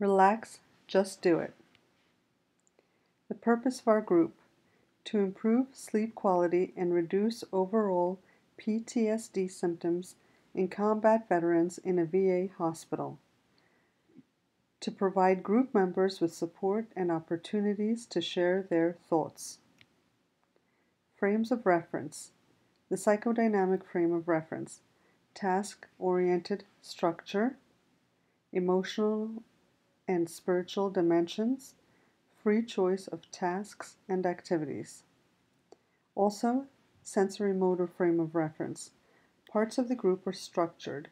Relax, just do it. The purpose of our group: to improve sleep quality and reduce overall PTSD symptoms in combat veterans in a VA hospital. To provide group members with support and opportunities to share their thoughts. Frames of reference: the psychodynamic frame of reference, task-oriented structure, emotional and spiritual dimensions, free choice of tasks and activities. Also, sensory motor frame of reference. Parts of the group are structured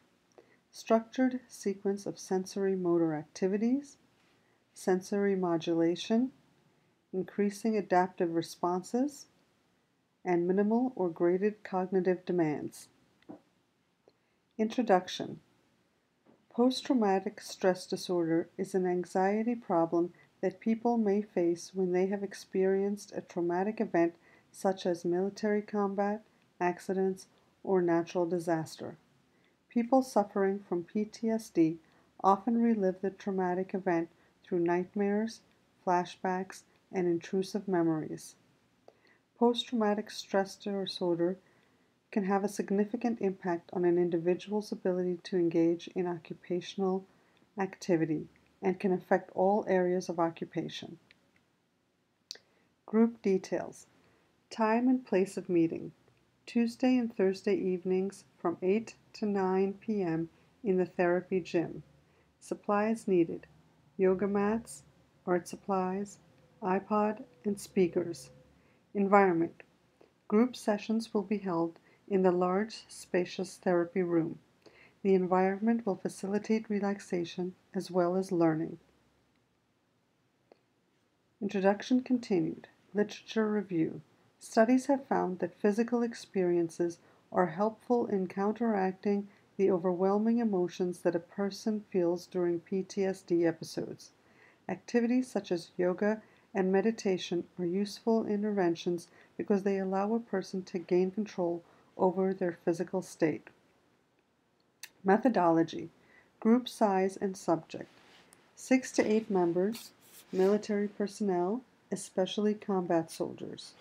sequence of sensory motor activities, sensory modulation, increasing adaptive responses, and minimal or graded cognitive demands. Introduction. Post-traumatic stress disorder is an anxiety problem that people may face when they have experienced a traumatic event such as military combat, accidents, or natural disaster. People suffering from PTSD often relive the traumatic event through nightmares, flashbacks, and intrusive memories. Post-traumatic stress disorder can have a significant impact on an individual's ability to engage in occupational activity and can affect all areas of occupation. Group details. Time and place of meeting: Tuesday and Thursday evenings from 8 to 9 p.m. in the therapy gym. Supplies needed: yoga mats, art supplies, iPod, and speakers. Environment: group sessions will be held in the large, spacious therapy room. The environment will facilitate relaxation as well as learning. Introduction continued. Literature review. Studies have found that physical experiences are helpful in counteracting the overwhelming emotions that a person feels during PTSD episodes. Activities such as yoga and meditation are useful interventions because they allow a person to gain control over their physical state. Methodology: group size and subject. 6 to 8 members, military personnel, especially combat soldiers.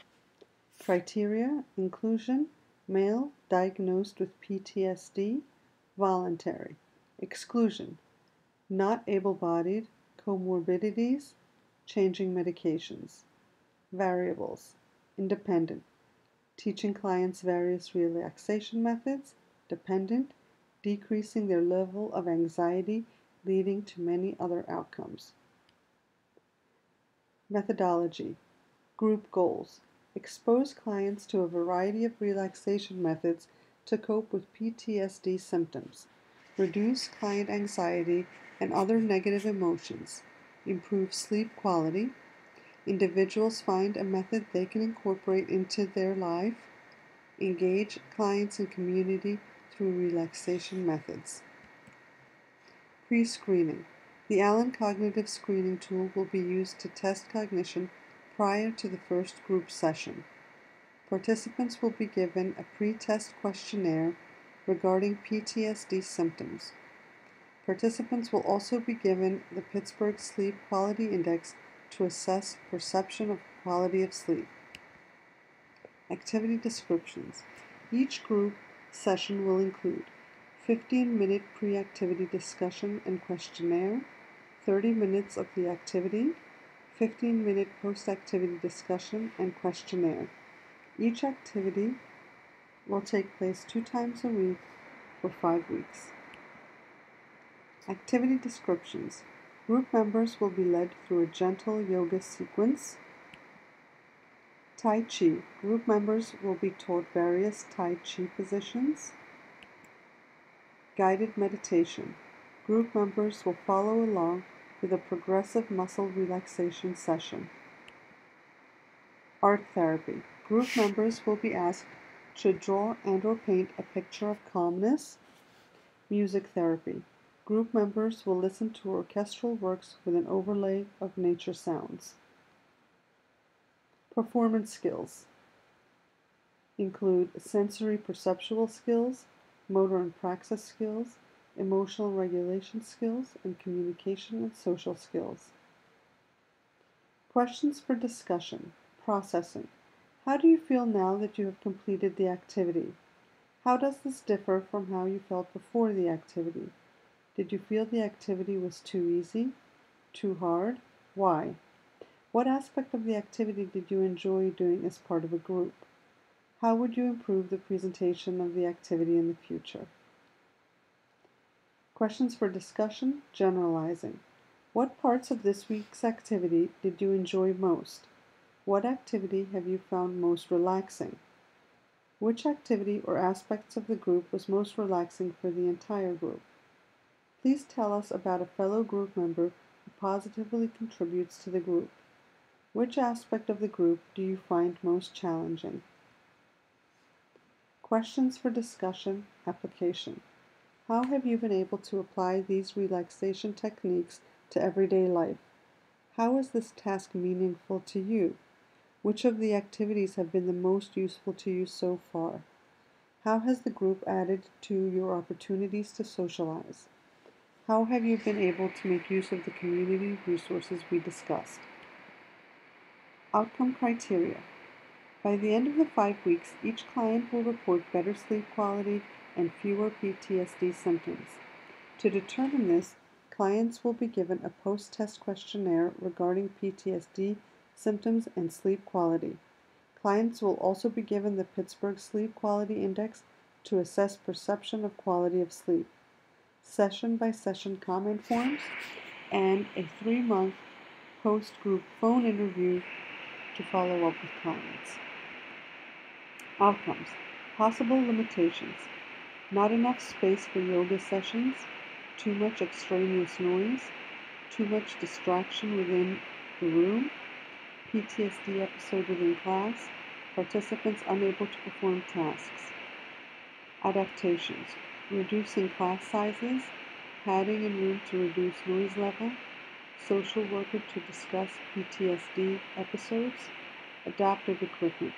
Criteria: inclusion, male, diagnosed with PTSD, voluntary. Exclusion: not able-bodied, comorbidities, changing medications. Variables: independent, teaching clients various relaxation methods; dependent, decreasing their level of anxiety, leading to many other outcomes. Methodology: group goals. Expose clients to a variety of relaxation methods to cope with PTSD symptoms. Reduce client anxiety and other negative emotions. Improve sleep quality. Individuals find a method they can incorporate into their life. Engage clients and community through relaxation methods. Pre-screening. The Allen Cognitive Screening Tool will be used to test cognition prior to the first group session. Participants will be given a pre-test questionnaire regarding PTSD symptoms. Participants will also be given the Pittsburgh Sleep Quality Index to assess perception of quality of sleep. Activity descriptions. Each group session will include 15-minute pre-activity discussion and questionnaire, 30 minutes of the activity, 15-minute post-activity discussion and questionnaire. Each activity will take place 2 times a week for 5 weeks. Activity descriptions. Group members will be led through a gentle yoga sequence. Tai Chi. Group members will be taught various Tai Chi positions. Guided meditation. Group members will follow along with a progressive muscle relaxation session. Art therapy. Group members will be asked to draw and/or paint a picture of calmness. Music therapy. Group members will listen to orchestral works with an overlay of nature sounds. Performance skills include sensory perceptual skills, motor and praxis skills, emotional regulation skills, and communication and social skills. Questions for discussion. Processing. How do you feel now that you have completed the activity? How does this differ from how you felt before the activity? Did you feel the activity was too easy? Too hard? Why? What aspect of the activity did you enjoy doing as part of a group? How would you improve the presentation of the activity in the future? Questions for discussion, generalizing. What parts of this week's activity did you enjoy most? What activity have you found most relaxing? Which activity or aspects of the group was most relaxing for the entire group? Please tell us about a fellow group member who positively contributes to the group. Which aspect of the group do you find most challenging? Questions for discussion, application. How have you been able to apply these relaxation techniques to everyday life? How is this task meaningful to you? Which of the activities have been the most useful to you so far? How has the group added to your opportunities to socialize? How have you been able to make use of the community resources we discussed? Outcome criteria. By the end of the 5 weeks, each client will report better sleep quality and fewer PTSD symptoms. To determine this, clients will be given a post-test questionnaire regarding PTSD symptoms and sleep quality. Clients will also be given the Pittsburgh Sleep Quality Index to assess perception of quality of sleep, session-by-session comment forms, and a 3-month post-group phone interview to follow up with clients. Outcomes. Possible limitations. Not enough space for yoga sessions, too much extraneous noise, too much distraction within the room, PTSD episode within class, participants unable to perform tasks. Adaptations. Reducing class sizes, padding in room to reduce noise level, social worker to discuss PTSD episodes, adaptive equipment,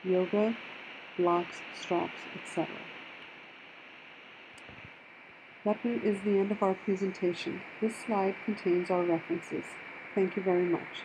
yoga, blocks, straps, etc. That is the end of our presentation. This slide contains our references. Thank you very much.